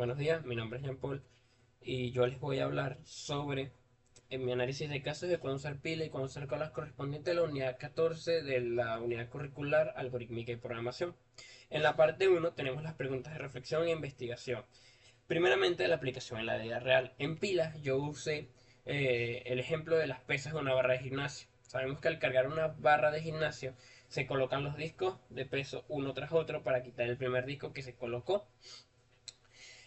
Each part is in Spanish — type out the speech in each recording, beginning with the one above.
Buenos días, mi nombre es Jean Paul y yo les voy a hablar sobre mi análisis de casos de cuándo usar pila y cuándo usar colas correspondiente a la unidad 14 de la unidad curricular Algorítmica y Programación. En la parte uno tenemos las preguntas de reflexión e investigación. Primeramente, la aplicación en la vida real. En pilas yo usé el ejemplo de las pesas de una barra de gimnasio. Sabemos que al cargar una barra de gimnasio se colocan los discos de peso uno tras otro para quitar el primer disco que se colocó.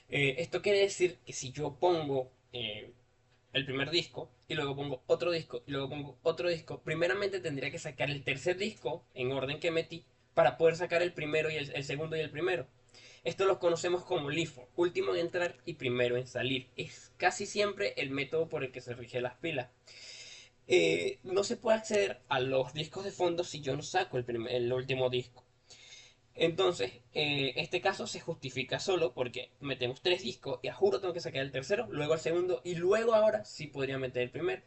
Esto quiere decir que si yo pongo el primer disco y luego pongo otro disco y luego pongo otro disco, primeramente tendría que sacar el tercer disco en orden que metí para poder sacar el primero y el segundo y el primero. Esto lo conocemos como LIFO, último en entrar y primero en salir. Es casi siempre el método por el que se rigen las pilas. No se puede acceder a los discos de fondo si yo no saco el último disco. Entonces, este caso se justifica solo porque metemos tres discos y a juro tengo que sacar el tercero, luego el segundo y luego ahora sí podría meter el primero.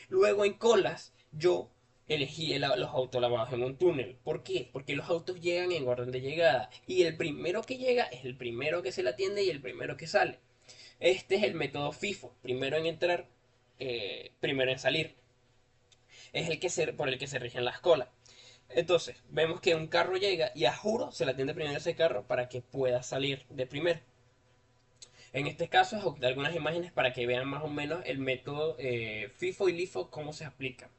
Luego en colas yo elegí los autos lavados en un túnel. ¿Por qué? Porque los autos llegan en orden de llegada y el primero que llega es el primero que se le atiende y el primero que sale. Este es el método FIFO, primero en entrar, primero en salir. Es por el que se rigen las colas. Entonces, vemos que un carro llega y a juro se le atiende primero ese carro para que pueda salir de primero. En este caso, es algunas imágenes para que vean más o menos el método FIFO y LIFO, cómo se aplica.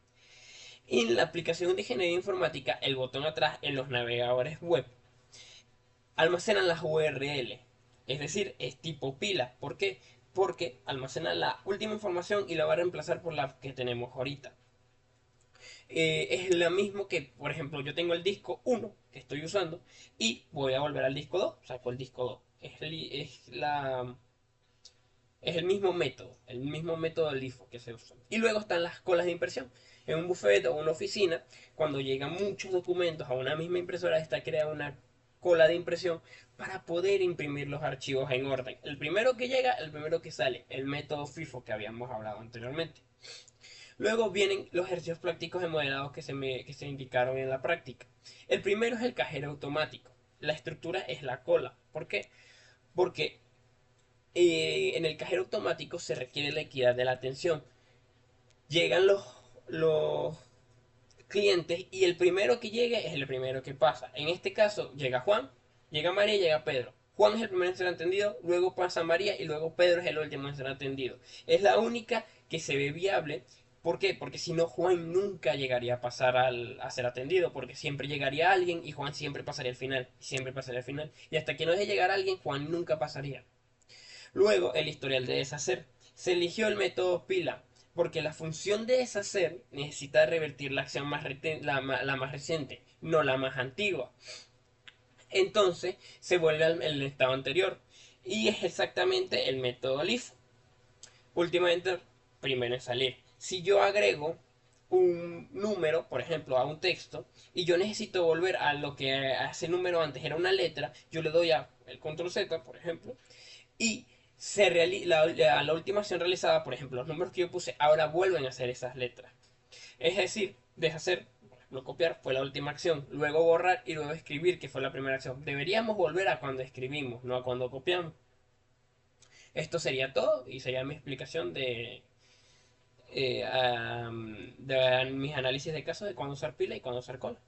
En la aplicación de ingeniería informática, el botón atrás en los navegadores web almacenan las URL. Es decir, es tipo pila. ¿Por qué? Porque almacena la última información y la va a reemplazar por la que tenemos ahorita. Es lo mismo que, por ejemplo, yo tengo el disco 1 que estoy usando y voy a volver al disco 2, saco el disco 2. Es el mismo método del LIFO que se usa. Y luego están las colas de impresión. En un buffet o una oficina, cuando llegan muchos documentos a una misma impresora, está creada una cola de impresión para poder imprimir los archivos en orden. El primero que llega, el primero que sale, el método FIFO que habíamos hablado anteriormente. Luego vienen los ejercicios prácticos de modelados que se indicaron en la práctica. El primero es el cajero automático. La estructura es la cola. ¿Por qué? Porque en el cajero automático se requiere la equidad de la atención. Llegan los clientes y el primero que llegue es el primero que pasa. En este caso llega Juan, llega María y llega Pedro. Juan es el primero en ser atendido, luego pasa María y luego Pedro es el último en ser atendido. Es la única que se ve viable. ¿Por qué? Porque si no, Juan nunca llegaría a pasar a ser atendido, porque siempre llegaría alguien y Juan siempre pasaría al final, siempre pasaría al final. Y hasta que no deje llegar alguien, Juan nunca pasaría. Luego, el historial de deshacer. Se eligió el método pila porque la función de deshacer necesita revertir la acción la más reciente, no la más antigua. Entonces se vuelve al estado anterior y es exactamente el método LIFO. Últimamente, primero en salir. Si yo agrego un número, por ejemplo, a un texto, y yo necesito volver a lo que a ese número antes era una letra, yo le doy a el control Z, por ejemplo, y la última acción realizada, por ejemplo, los números que yo puse, ahora vuelven a ser esas letras. Es decir, deshacer, por ejemplo, copiar fue la última acción, luego borrar y luego escribir, que fue la primera acción. Deberíamos volver a cuando escribimos, no a cuando copiamos. Esto sería todo y sería mi explicación de mis análisis de casos de cuándo usar pila y cuándo usar cola.